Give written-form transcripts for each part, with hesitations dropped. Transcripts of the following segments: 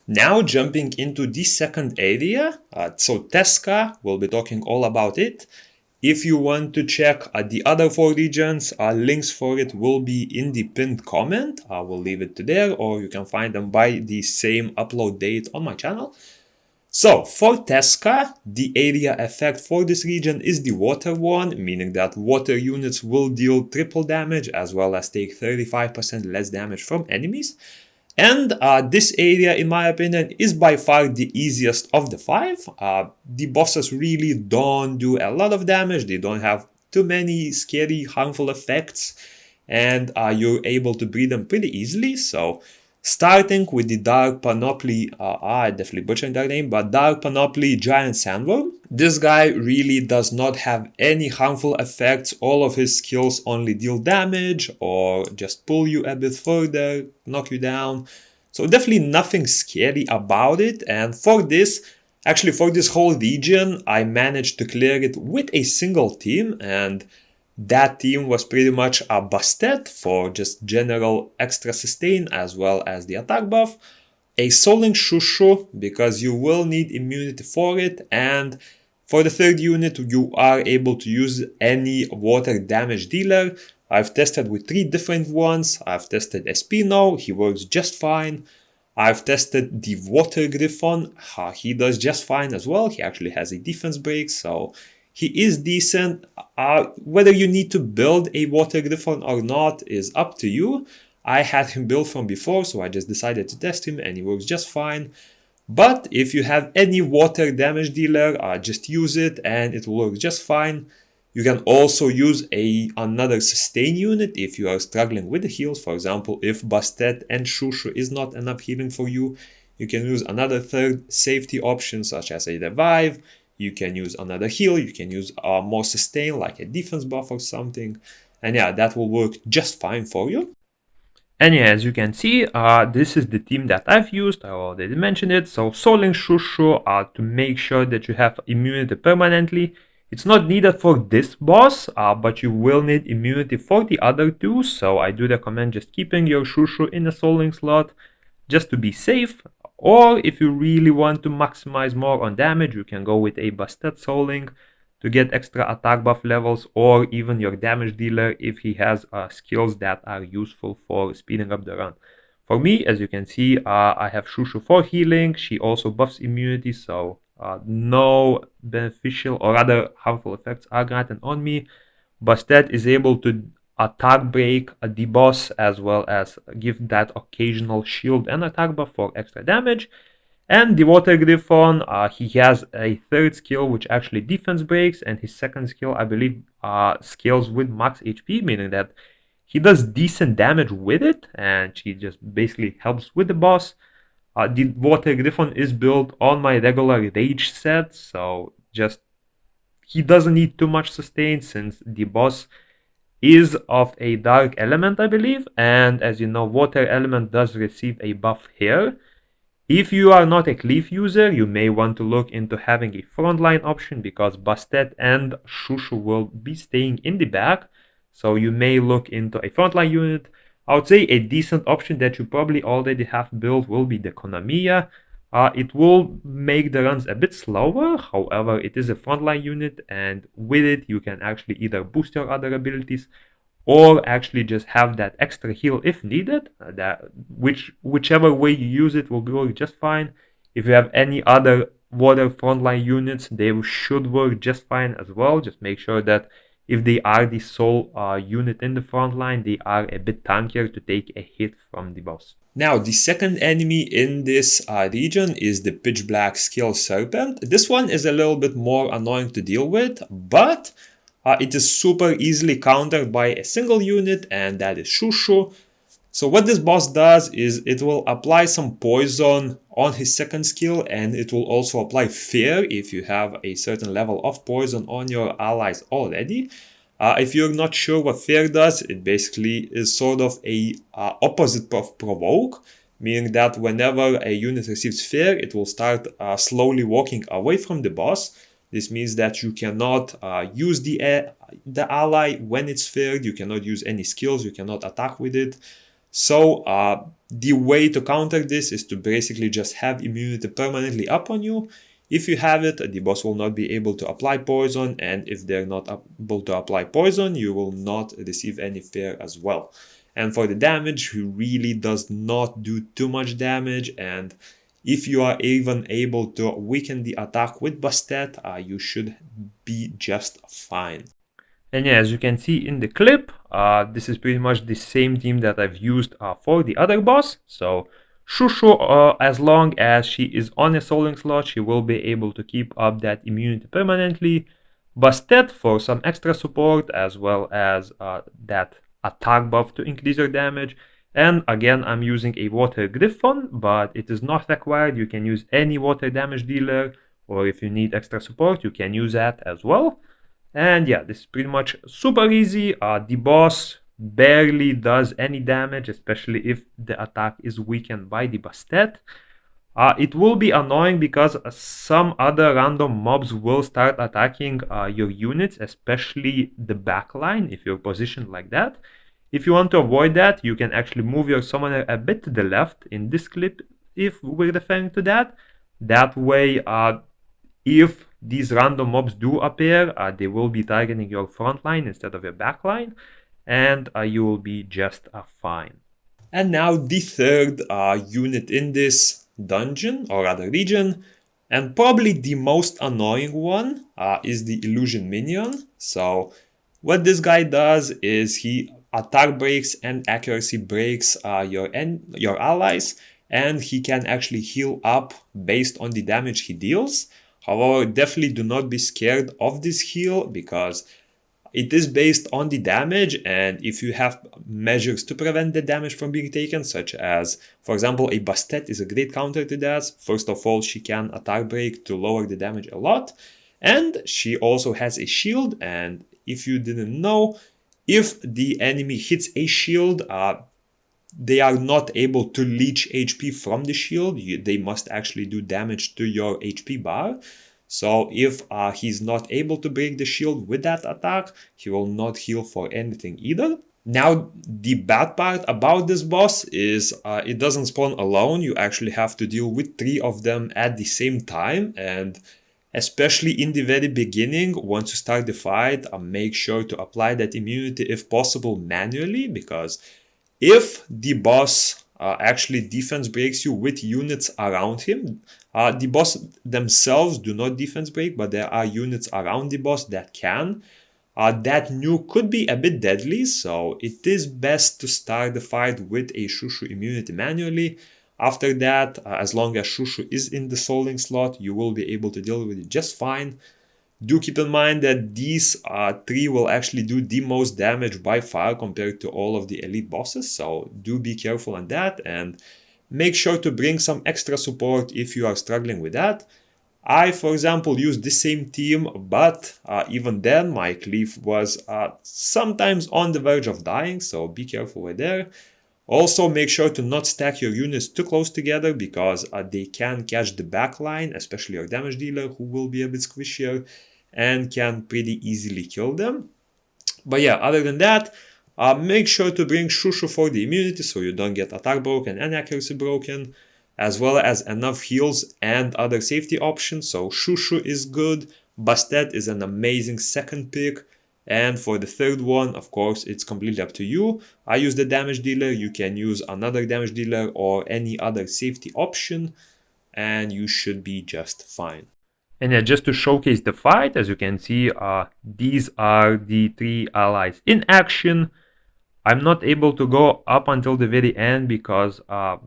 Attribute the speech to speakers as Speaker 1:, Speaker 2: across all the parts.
Speaker 1: Now jumping into the second area, so TESCA, we'll be talking all about it. If you want to check the other 4 regions, links for it will be in the pinned comment. I will leave it to there, or you can find them by the same upload date on my channel. So for TESCA, the area effect for this region is the water one, meaning that water units will deal triple damage as well as take 35% less damage from enemies. And this area, in my opinion, is by far the easiest of the 5. The bosses really don't do a lot of damage. They don't have too many scary, harmful effects. And you're able to beat them pretty easily. So starting with the Dark Panoply, I definitely butchered that name, but Dark Panoply Giant Sandworm. This guy really does not have any harmful effects. All of his skills only deal damage or just pull you a bit further, knock you down. So definitely nothing scary about it. And for this, actually for this whole region, I managed to clear it with a single team, and that team was pretty much a busted for just general extra sustain as well as the attack buff, a Soling Shushu because you will need immunity for it, and for the third unit you are able to use any water damage dealer. I've tested with 3 different ones. I've tested Espino, he works just fine. I've tested the Water Griffon, he does just fine as well. He actually has a defense break, so he is decent. Whether you need to build a Water Griffon or not is up to you. I had him built from before, so I just decided to test him and he works just fine. But if you have any water damage dealer, just use it and it will work just fine. You can also use another sustain unit if you are struggling with the heals. For example, if Bastet and Shushu is not enough healing for you, you can use another third safety option such as a revive. You can use another heal, you can use more sustain like a defense buff or something. And yeah, that will work just fine for you. And yeah, as you can see, this is the team that I've used. I already mentioned it. So Soling Shushu to make sure that you have immunity permanently. It's not needed for this boss, but you will need immunity for the other 2. So I do recommend just keeping your Shushu in a Soling slot just to be safe. Or if you really want to maximize more on damage, you can go with a Bastet Soling to get extra attack buff levels, or even your damage dealer if he has skills that are useful for speeding up the run. For me, as you can see, I have Shushu for healing. She also buffs immunity, so no beneficial or other harmful effects are granted on me. Bastet is able to attack break the boss as well as give that occasional shield and attack buff for extra damage. And the Water Griffon, he has a third skill which actually defense breaks, and his second skill, I believe, scales with max HP, meaning that he does decent damage with it, and she just basically helps with the boss. The Water Griffon is built on my regular Rage set, so just he doesn't need too much sustain since the boss is of a dark element, I believe, and as you know, water element does receive a buff here. If you are not a cleave user, you may want to look into having a frontline option because Bastet and Shushu will be staying in the back, so you may look into a frontline unit. I would say a decent option that you probably already have built will be the Konamiya. It will make the runs a bit slower, however, it is a frontline unit, and with it you can actually either boost your other abilities or actually just have that extra heal if needed. Whichever way you use it will work just fine. If you have any other water frontline units, they should work just fine as well. Just make sure that if they are the sole unit in the front line, they are a bit tankier to take a hit from the boss. Now, the second enemy in this region is the Pitch Black skill Serpent. This one is a little bit more annoying to deal with, but it is super easily countered by a single unit, and that is Shushu. So what this boss does is it will apply some poison on his second skill, and it will also apply fear if you have a certain level of poison on your allies already. If you're not sure what fear does, it basically is sort of a opposite of provoke, meaning that whenever a unit receives fear, it will start slowly walking away from the boss. This means that you cannot use the ally when it's feared, you cannot use any skills, you cannot attack with it. So the way to counter this is to basically just have immunity permanently up on you. If you have it, the boss will not be able to apply poison, and if they're not able to apply poison, you will not receive any fear as well. And for the damage, he really does not do too much damage, and if you are even able to weaken the attack with Bastet, you should be just fine.
Speaker 2: And yeah, as you can see in the clip, this is pretty much the same team that I've used for the other boss. So Shushu, as long as she is on a soling slot, she will be able to keep up that immunity permanently. Bastet for some extra support, as well as that attack buff to increase your damage. And again, I'm using a water griffon, but it is not required. You can use any water damage dealer, or if you need extra support, you can use that as well. And yeah, this is pretty much super easy. The boss barely does any damage, especially if the attack is weakened by the Bastet. It will be annoying because some other random mobs will start attacking your units, especially the backline if you're positioned like that. If you want to avoid that, you can actually move your summoner a bit to the left in this clip if we're referring to that. That way, if these random mobs do appear, they will be targeting your front line instead of your back line, and you will be just fine.
Speaker 1: And now the third unit in this dungeon, or rather region, and probably the most annoying one, is the illusion minion. So what this guy does is he attack breaks and accuracy breaks your allies, and he can actually heal up based on the damage he deals. However, definitely do not be scared of this heal because it is based on the damage, and if you have measures to prevent the damage from being taken, such as, for example, a Bastet is a great counter to that. First of all, she can attack break to lower the damage a lot, and she also has a shield, and if you didn't know, if the enemy hits a shield, they are not able to leech HP from the shield. They must actually do damage to your HP bar. So if he's not able to break the shield with that attack, he will not heal for anything either. Now, the bad part about this boss is it doesn't spawn alone. You actually have to deal with 3 of them at the same time, and especially in the very beginning, once you start the fight, make sure to apply that immunity if possible manually, because if the boss actually defense breaks you with units around him, the boss themselves do not defense break, but there are units around the boss that can. That nuke could be a bit deadly, so it is best to start the fight with a Shushu immunity manually. After that, as long as Shushu is in the soling slot, you will be able to deal with it just fine. Do keep in mind that these 3 will actually do the most damage by far compared to all of the elite bosses, so do be careful on that and make sure to bring some extra support if you are struggling with that. I, for example, used the same team, but even then my cleave was sometimes on the verge of dying, so be careful with there. Also, make sure to not stack your units too close together because they can catch the back line, especially your damage dealer, who will be a bit squishier and can pretty easily kill them. But yeah, other than that, make sure to bring Shushu for the immunity so you don't get attack broken and accuracy broken, as well as enough heals and other safety options. So Shushu is good, Bastet is an amazing second pick, and for the third one, of course, it's completely up to you. I use the damage dealer, you can use another damage dealer or any other safety option, and you should be just fine.
Speaker 2: And yeah, just to showcase the fight, as you can see, these are the 3 allies in action. I'm not able to go up until the very end because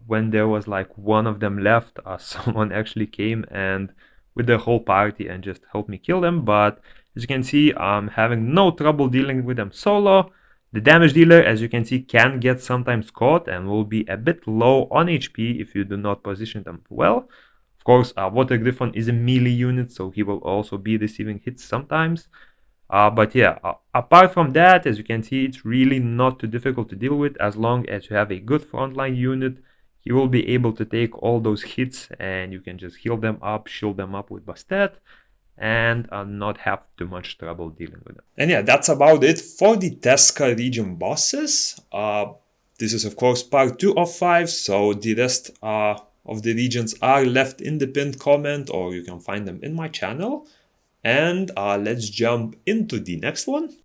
Speaker 2: when there was like one of them left, someone actually came and with the whole party and just helped me kill them. But as you can see, I'm having no trouble dealing with them solo. The damage dealer, as you can see, can get sometimes caught and will be a bit low on HP if you do not position them well. Of course, Water Griffon is a melee unit, so he will also be receiving hits sometimes. But yeah, apart from that, as you can see, it's really not too difficult to deal with as long as you have a good frontline unit. He will be able to take all those hits and you can just heal them up, shield them up with Bastet, and not have too much trouble dealing with them.
Speaker 1: And yeah, that's about it for the TESCA region bosses. This is of course part 2 of 5, so the rest of the regions are left in the pinned comment, or you can find them in my channel. And let's jump into the next one.